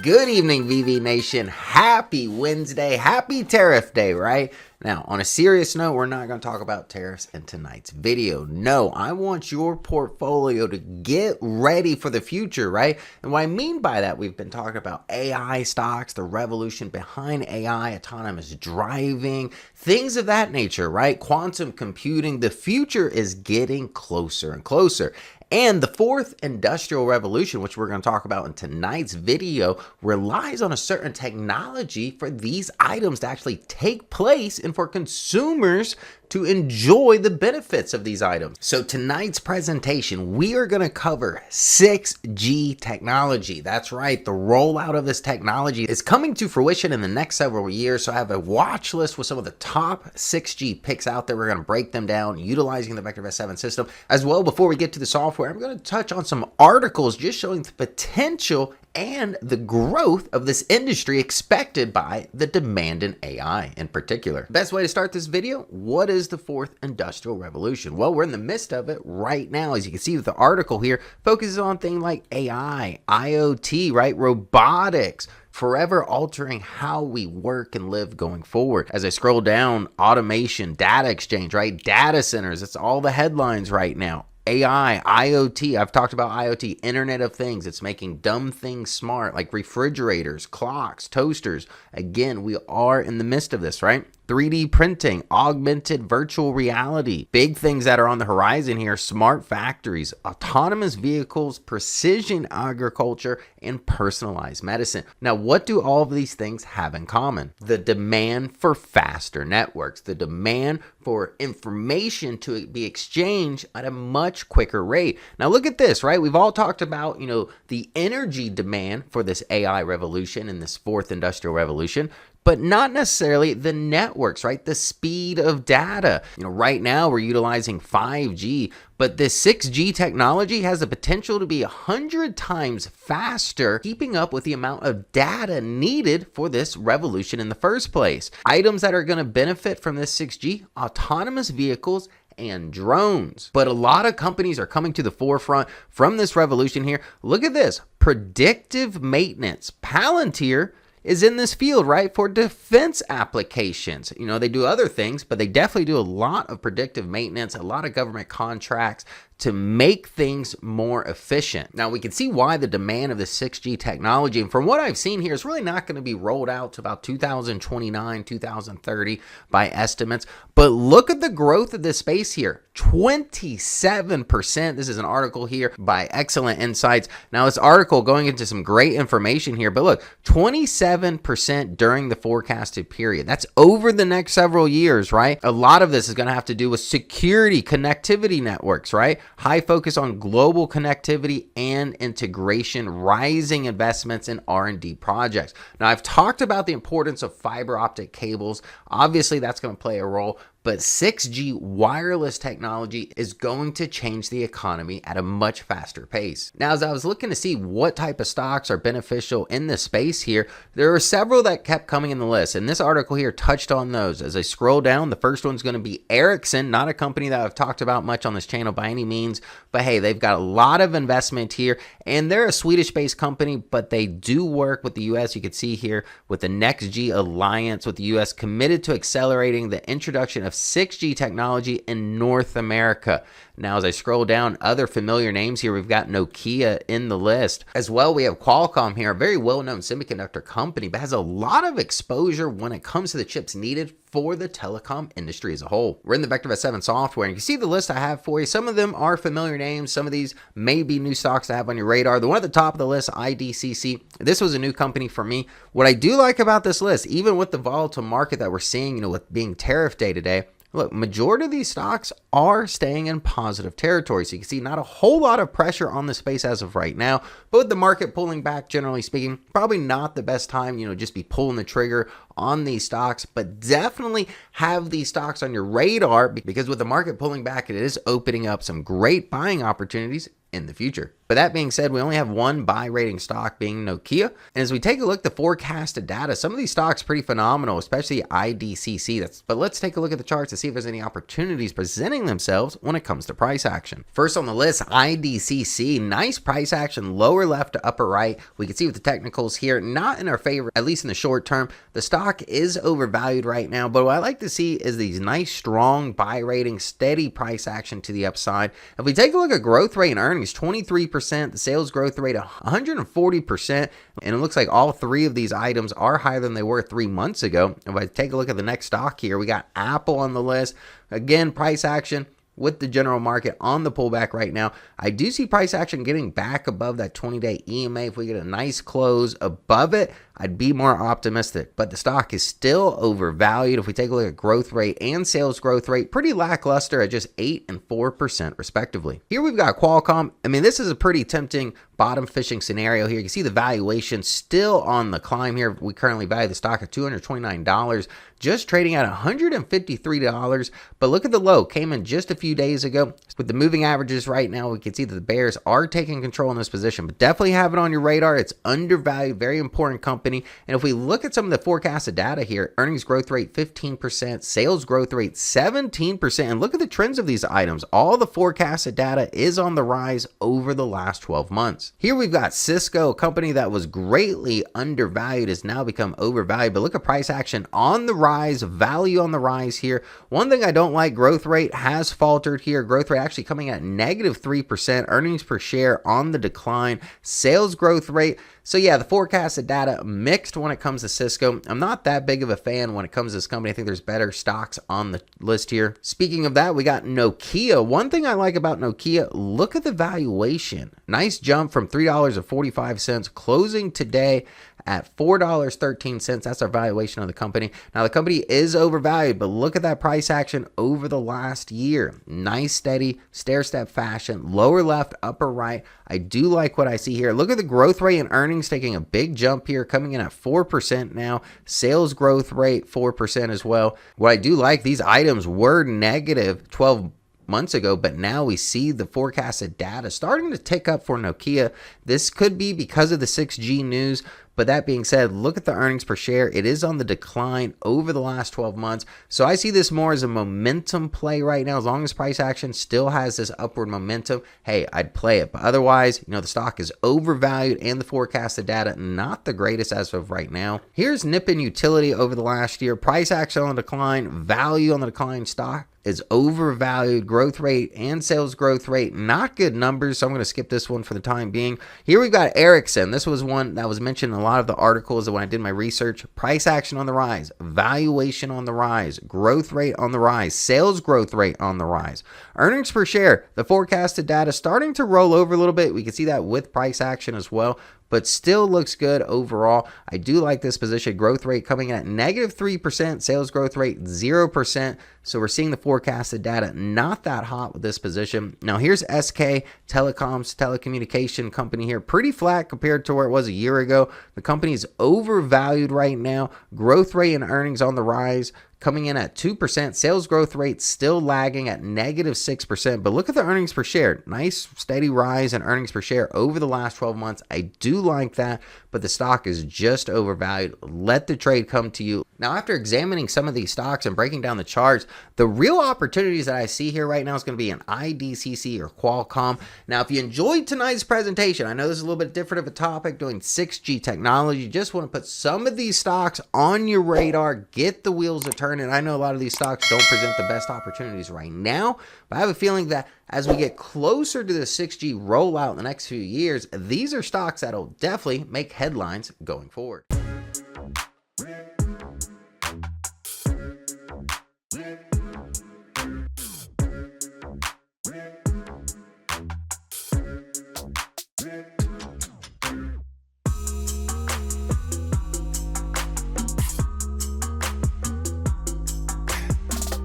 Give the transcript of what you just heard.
Good evening, VV Nation. Happy Wednesday. Happy Tariff Day, right? Now, on a serious note, we're not going to talk about tariffs in tonight's video. No, I want your portfolio to get ready for the future, right? And what I mean by that, we've been talking about AI stocks, the revolution behind AI, autonomous driving, things of that nature, right? Quantum computing. The future is getting closer and closer. And the fourth industrial revolution, which we're going to talk about in tonight's video, relies on a certain technology for these items to actually take place and for consumers to enjoy the benefits of these items. So tonight's presentation, we are going to cover 6G technology. That's right. The rollout of this technology is coming to fruition in the next several years. So I have a watch list with some of the top 6G picks out there. We're going to break them down utilizing the VectorVest 7 system. As well, before we get to the software, I'm going to touch on some articles just showing the potential and the growth of this industry expected by the demand in AI in particular. Best way to start this video, what is the fourth industrial revolution? Well, we're in the midst of it right now. As you can see with the article here, focuses on things like AI, IoT, right? Robotics, forever altering how we work and live going forward. As I scroll down, automation, data exchange, right? Data centers, it's all the headlines right now. AI, IoT, I've talked about IoT, Internet of Things. It's making dumb things smart, like refrigerators, clocks, toasters. Again, we are in the midst of this, right? 3D printing, augmented virtual reality, big things that are on the horizon here, smart factories, autonomous vehicles, precision agriculture, and personalized medicine. Now, what do all of these things have in common? The demand for faster networks, the demand for information to be exchanged at a much quicker rate. Now, look at this, right? We've all talked about, the energy demand for this AI revolution and this fourth industrial revolution, but not necessarily the networks, right? The speed of data. Right now we're utilizing 5G, but this 6G technology has the potential to be 100 times faster, keeping up with the amount of data needed for this revolution in the first place. Items that are going to benefit from this 6G, autonomous vehicles, and drones. But a lot of companies are coming to the forefront from this revolution here. Look at this, predictive maintenance. Palantir is in this field, right, for defense applications. They do other things, but they definitely do a lot of predictive maintenance, a lot of government contracts to make things more efficient. Now, we can see why the demand of the 6G technology, and from what I've seen here, is really not going to be rolled out to about 2029, 2030 by estimates. But look at the growth of this space here, 27%. This is an article here by Excellent Insights. Now, this article going into some great information here, but look, 27% during the forecasted period. That's over the next several years, right? A lot of this is going to have to do with security, connectivity networks, right? High focus on global connectivity and integration, rising investments in R&D projects. Now, I've talked about the importance of fiber optic cables. Obviously, that's going to play a role, but 6G wireless technology is going to change the economy at a much faster pace. Now, as I was looking to see what type of stocks are beneficial in this space here, there are several that kept coming in the list, and this article here touched on those. As I scroll down, the first one's going to be Ericsson, not a company that I've talked about much on this channel by any means, but hey, they've got a lot of investment here, and they're a Swedish-based company, but they do work with the U.S. You can see here with the NextG Alliance with the U.S. committed to accelerating the introduction of 6G technology in North America. Now, as I scroll down, other familiar names here, we've got Nokia in the list. As well, we have Qualcomm here, a very well-known semiconductor company, but has a lot of exposure when it comes to the chips needed for the telecom industry as a whole. We're in the VectorVest 7 software, and you can see the list I have for you. Some of them are familiar names. Some of these may be new stocks to have on your radar. The one at the top of the list, IDCC, this was a new company for me. What I do like about this list, even with the volatile market that we're seeing, with being tariff day today, look, majority of these stocks are staying in positive territory. So you can see not a whole lot of pressure on the space as of right now, but with the market pulling back, generally speaking, probably not the best time, just be pulling the trigger on these stocks, but definitely have these stocks on your radar because with the market pulling back, it is opening up some great buying opportunities in the future. But that being said, we only have one buy rating stock, being Nokia. And as we take a look at the forecasted data, some of these stocks are pretty phenomenal, especially IDCC. But let's take a look at the charts to see if there's any opportunities presenting themselves when it comes to price action. First on the list, IDCC, nice price action, lower left to upper right. We can see with the technicals here, not in our favor, at least in the short term. The stock is overvalued right now, but what I like to see is these nice, strong buy rating, steady price action to the upside. If we take a look at growth rate and earnings, 23%, the sales growth rate 140%, and it looks like all three of these items are higher than they were 3 months ago. If I take a look at the next stock here, we got Apple on the list. Again, price action with the general market on the pullback right now. I do see price action getting back above that 20-day EMA. If we get a nice close above it, I'd be more optimistic, but the stock is still overvalued. If we take a look at growth rate and sales growth rate, pretty lackluster at just 8 and 4% respectively. Here we've got Qualcomm. I mean, this is a pretty tempting bottom fishing scenario here. You can see the valuation still on the climb here. We currently value the stock at $229, just trading at $153. But look at the low, came in just a few days ago. With the moving averages right now, we can see that the bears are taking control in this position, but definitely have it on your radar. It's undervalued, very important company. And if we look at some of the forecasted data here, earnings growth rate 15%, sales growth rate 17%, and look at the trends of these items. All the forecasted data is on the rise over the last 12 months. Here we've got Cisco, a company that was greatly undervalued, has now become overvalued, but look at price action on the rise, value on the rise here. One thing I don't like, growth rate has faltered here. Growth rate actually coming at -3%, earnings per share on the decline, sales growth rate. So yeah, the forecasted data mixed when it comes to Cisco. I'm not that big of a fan when it comes to this company. I think there's better stocks on the list here. Speaking of that, we got Nokia. One thing I like about Nokia, look at the valuation. Nice jump from $3.45, closing today at $4.13. That's our valuation of the company. Now, the company is overvalued, but look at that price action over the last year. Nice, steady, stair-step fashion, lower left, upper right. I do like what I see here. Look at the growth rate and earnings taking a big jump here, coming in at 4% now. Sales growth rate, 4% as well. What I do like, these items were negative 12 months ago, but now we see the forecasted data starting to tick up for Nokia. This could be because of the 6G news. But that being said, look at the earnings per share. It is on the decline over the last 12 months. So I see this more as a momentum play right now. As long as price action still has this upward momentum, hey, I'd play it. But otherwise, the stock is overvalued and the forecasted data not the greatest as of right now. Here's Nippon Utility over the last year. Price action on the decline, value on the decline, stock is overvalued, growth rate and sales growth rate, not good numbers. So I'm going to skip this one for the time being. Here we've got Ericsson. This was one that was mentioned in a lot of the articles when I did my research. Price action on the rise, valuation on the rise, growth rate on the rise, sales growth rate on the rise. Earnings per share, the forecasted data starting to roll over a little bit. We can see that with price action as well, but still looks good overall. I do like this position. Growth rate coming in at -3%, sales growth rate 0%. So we're seeing the forecasted data not that hot with this position. Now here's SK Telecoms, telecommunication company here. Pretty flat compared to where it was a year ago. The company is overvalued right now. Growth rate and earnings on the rise, coming in at 2%. Sales growth rate still lagging at -6%. But look at the earnings per share. Nice steady rise in earnings per share over the last 12 months. I do like that, but the stock is just overvalued. Let the trade come to you. Now, after examining some of these stocks and breaking down the charts, the real opportunities that I see here right now is going to be an IDCC or Qualcomm. Now, if you enjoyed tonight's presentation, I know this is a little bit different of a topic, doing 6G technology. Just want to put some of these stocks on your radar, get the wheels to turn. And I know a lot of these stocks don't present the best opportunities right now, but I have a feeling that as we get closer to the 6G rollout in the next few years, these are stocks that'll definitely make headlines going forward.